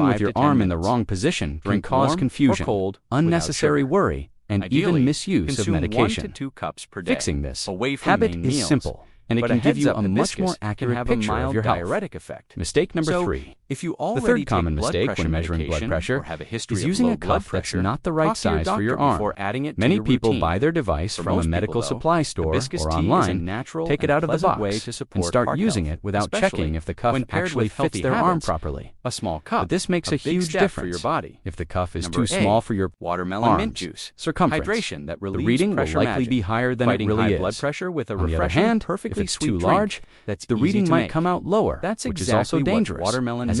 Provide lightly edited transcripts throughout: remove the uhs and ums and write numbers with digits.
Measuring with your 5 to 10 arm in the minutes. wrong position can Drink cause warm or confusion, cold unnecessary without sugar. worry, and Ideally, even misuse of consume 1 medication. to 2 cups per day. Fixing this away from habit main is meals. simple, and it But can give you heads-up a much hibiscus more can accurate have a picture mild of your health. diuretic effect. Mistake number So, 3. if you The already third take common blood mistake pressure when measuring blood medication pressure or have a history is of using low a blood cup that's pressure, not the right talk to your size for your doctor arm. before adding it to Many your people routine. buy their device For from a most medical people, though, supply store hibiscus or tea online, is a natural take it and out of the pleasant box, way to support and start heart using health, it without especially checking if the cuff when paired actually with fits healthy their arm habits. properly. A small cup. But this makes a big huge step difference for your body. if the cuff is Number too A, small for your watermelon arms, mint juice. circumference. Hydration that The relieves reading will pressure likely magic. be higher than Fighting it really high is. blood pressure with a On the refreshing, other hand, perfectly if it's sweet too drink large, that's the easy reading to might make. come out lower, That's which is exactly also what dangerous, watermelon as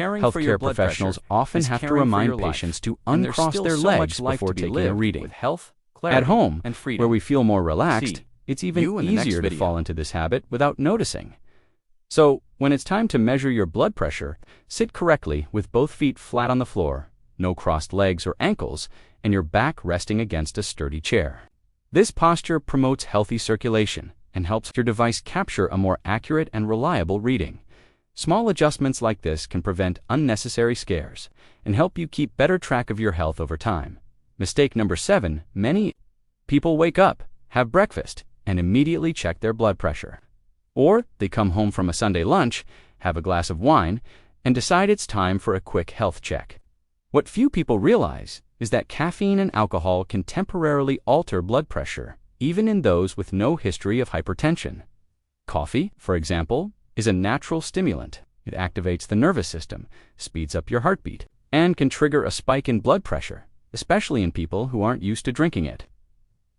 Caring for your Healthcare blood professionals pressure often is have to caring for remind your life. patients to And there's uncross still their so legs much life before to be taking a lived reading. with health, clarity, At home, and freedom. where we feel more relaxed, See it's even you in the next easier to video. fall into this habit without noticing. So, when it's time to measure your blood pressure, sit correctly with both feet flat on the floor, no crossed legs or ankles, and your back resting against a sturdy chair. This posture promotes healthy circulation and helps your device capture a more accurate and reliable reading. Small adjustments like this can prevent unnecessary scares and help you keep better track of your health over time. Mistake number 7. Many people wake up, have breakfast, and immediately check their blood pressure. Or they come home from a Sunday lunch, have a glass of wine, and decide it's time for a quick health check. What few people realize is that caffeine and alcohol can temporarily alter blood pressure, even in those with no history of hypertension. Coffee, for example, is a natural stimulant. It activates the nervous system, speeds up your heartbeat, and can trigger a spike in blood pressure, especially in people who aren't used to drinking it.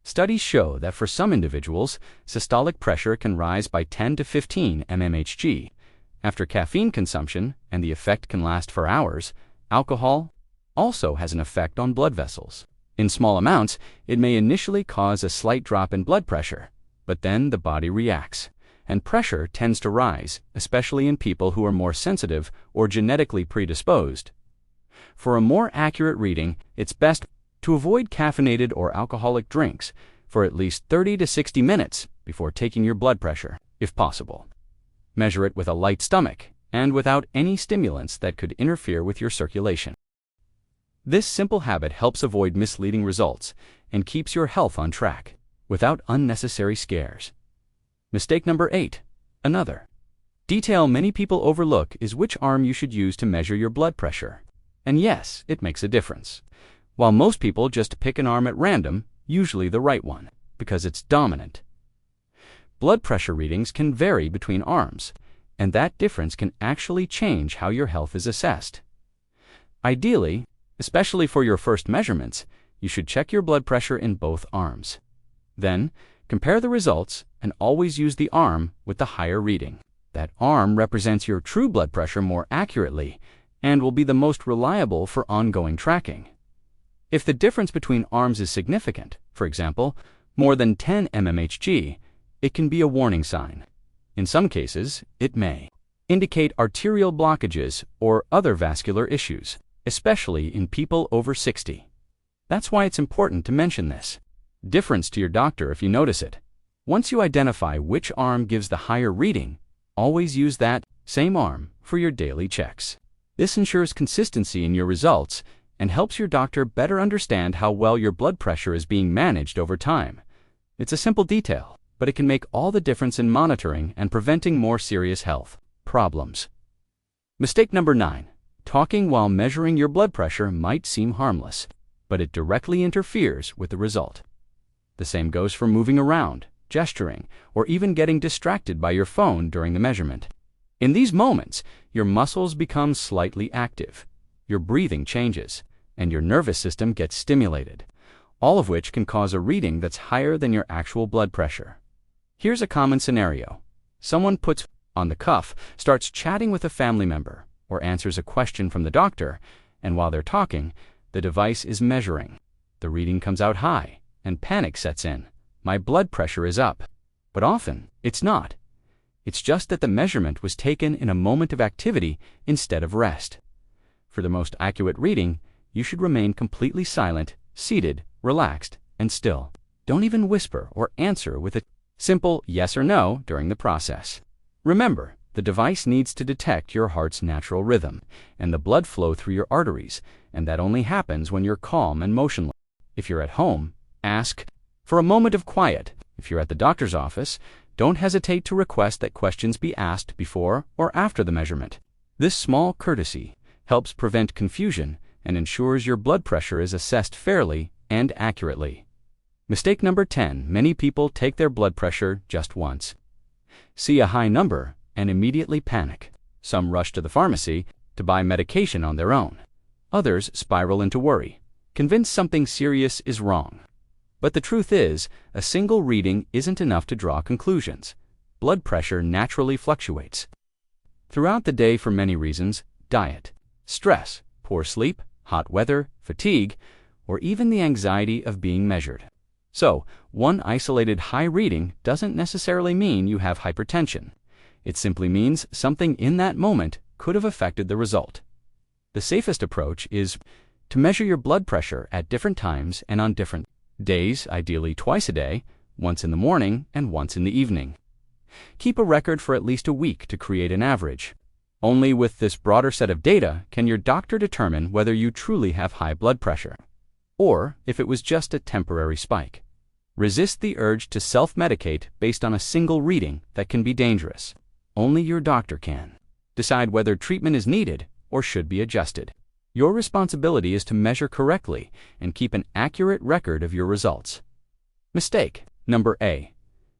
Studies show that for some individuals, systolic pressure can rise by 10 to 15 mmHg. After caffeine consumption, and the effect can last for hours, alcohol also has an effect on blood vessels. In small amounts, it may initially cause a slight drop in blood pressure, but then the body reacts, and pressure tends to rise, especially in people who are more sensitive or genetically predisposed. For a more accurate reading, it's best to avoid caffeinated or alcoholic drinks for at least 30 to 60 minutes before taking your blood pressure, if possible. Measure it with a light stomach and without any stimulants that could interfere with your circulation. This simple habit helps avoid misleading results and keeps your health on track without unnecessary scares. Mistake number 8. Another detail many people overlook is which arm you should use to measure your blood pressure. And yes, it makes a difference. While most people just pick an arm at random, usually the right one, because it's dominant. Blood pressure readings can vary between arms, and that difference can actually change how your health is assessed. Ideally, especially for your first measurements, you should check your blood pressure in both arms. Then, compare the results and always use the arm with the higher reading. That arm represents your true blood pressure more accurately and will be the most reliable for ongoing tracking. If the difference between arms is significant, for example, more than 10 mmHg, it can be a warning sign. In some cases, it may indicate arterial blockages or other vascular issues, especially in people over 60. That's why it's important to mention this difference to your doctor if you notice it. Once you identify which arm gives the higher reading, always use that same arm for your daily checks. This ensures consistency in your results and helps your doctor better understand how well your blood pressure is being managed over time. It's a simple detail, but it can make all the difference in monitoring and preventing more serious health problems. Mistake number 9. Talking while measuring your blood pressure might seem harmless, but it directly interferes with the result. The same goes for moving around, gesturing, or even getting distracted by your phone during the measurement. In these moments, your muscles become slightly active, your breathing changes, and your nervous system gets stimulated, all of which can cause a reading that's higher than your actual blood pressure. Here's a common scenario. Someone puts on the cuff, starts chatting with a family member, or answers a question from the doctor, and while they're talking, the device is measuring. The reading comes out high, and panic sets in. My blood pressure is up. But often, it's not. It's just that the measurement was taken in a moment of activity instead of rest. For the most accurate reading, you should remain completely silent, seated, relaxed, and still. Don't even whisper or answer with a simple yes or no during the process. Remember, the device needs to detect your heart's natural rhythm and the blood flow through your arteries, and that only happens when you're calm and motionless. If you're at home, ask for a moment of quiet. If you're at the doctor's office, don't hesitate to request that questions be asked before or after the measurement. This small courtesy helps prevent confusion and ensures your blood pressure is assessed fairly and accurately. Mistake number 10. Many people take their blood pressure just once, see a high number, and immediately panic. Some rush to the pharmacy to buy medication on their own. Others spiral into worry, convinced something serious is wrong. But the truth is, a single reading isn't enough to draw conclusions. Blood pressure naturally fluctuates throughout the day for many reasons: diet, stress, poor sleep, hot weather, fatigue, or even the anxiety of being measured. So, one isolated high reading doesn't necessarily mean you have hypertension. It simply means something in that moment could have affected the result. The safest approach is to measure your blood pressure at different times and on different days, ideally twice a day, once in the morning and once in the evening. Keep a record for at least a week to create an average. Only with this broader set of data can your doctor determine whether you truly have high blood pressure, or if it was just a temporary spike. Resist the urge to self-medicate based on a single reading that can be dangerous. Only your doctor can decide whether treatment is needed or should be adjusted. Your responsibility is to measure correctly and keep an accurate record of your results. Mistake number A.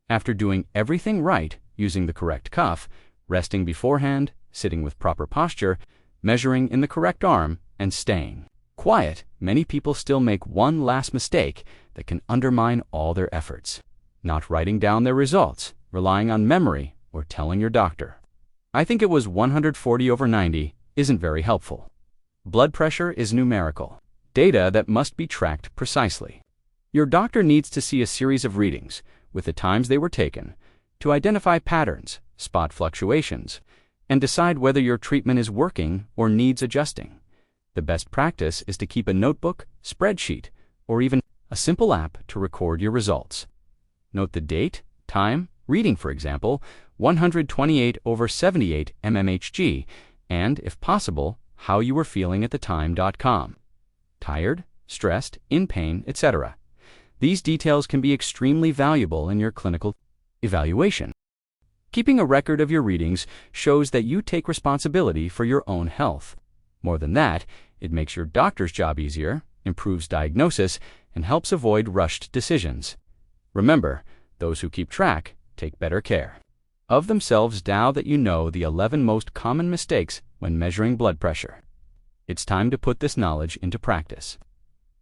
After doing everything right, using the correct cuff, resting beforehand, sitting with proper posture, measuring in the correct arm, and staying quiet, many people still make one last mistake that can undermine all their efforts: not writing down their results, relying on memory, or telling your doctor. I think it was 140/90 isn't very helpful. Blood pressure is numerical, data that must be tracked precisely. Your doctor needs to see a series of readings, with the times they were taken, to identify patterns, spot fluctuations, and decide whether your treatment is working or needs adjusting. The best practice is to keep a notebook, spreadsheet, or even a simple app to record your results. Note the date, time, reading, for example, 128/78 mmHg, and, if possible, how you were feeling at the time.com. Tired, stressed, in pain, etc. These details can be extremely valuable in your clinical evaluation. Keeping a record of your readings shows that you take responsibility for your own health. More than that, it makes your doctor's job easier, improves diagnosis, and helps avoid rushed decisions. Remember, those who keep track take better care of themselves now that you know the 11 most common mistakes when measuring blood pressure. It's time to put this knowledge into practice.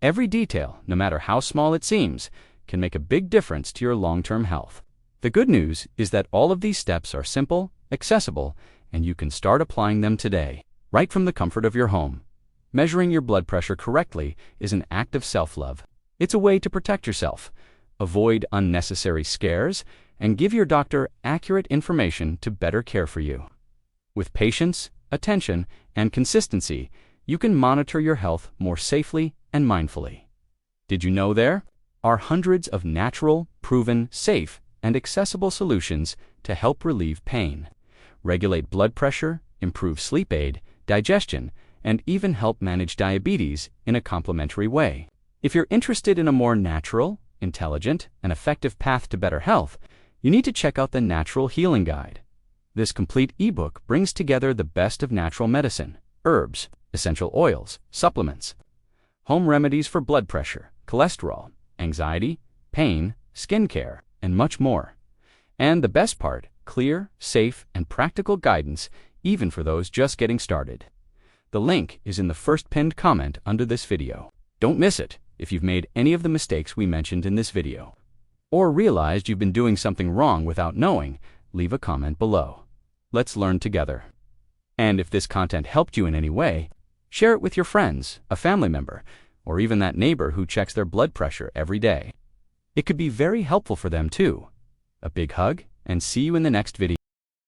Every detail, no matter how small it seems, can make a big difference to your long-term health. The good news is that all of these steps are simple, accessible, and you can start applying them today, right from the comfort of your home. Measuring your blood pressure correctly is an act of self-love. It's a way to protect yourself, avoid unnecessary scares, and give your doctor accurate information to better care for you. With patience, attention, and consistency, you can monitor your health more safely and mindfully. Did you know there are hundreds of natural, proven, safe, and accessible solutions to help relieve pain, regulate blood pressure, improve sleep aid, digestion, and even help manage diabetes in a complementary way? If you're interested in a more natural, intelligent, and effective path to better health, you need to check out the Natural Healing Guide. This complete ebook brings together the best of natural medicine, herbs, essential oils, supplements, home remedies for blood pressure, cholesterol, anxiety, pain, skincare, and much more. And the best part, clear, safe, and practical guidance even for those just getting started. The link is in the first pinned comment under this video. Don't miss it if you've made any of the mistakes we mentioned in this video, or realized you've been doing something wrong without knowing. Leave a comment below. Let's learn together. And if this content helped you in any way, share it with your friends, a family member, or even that neighbor who checks their blood pressure every day. It could be very helpful for them too. A big hug, and see you in the next video.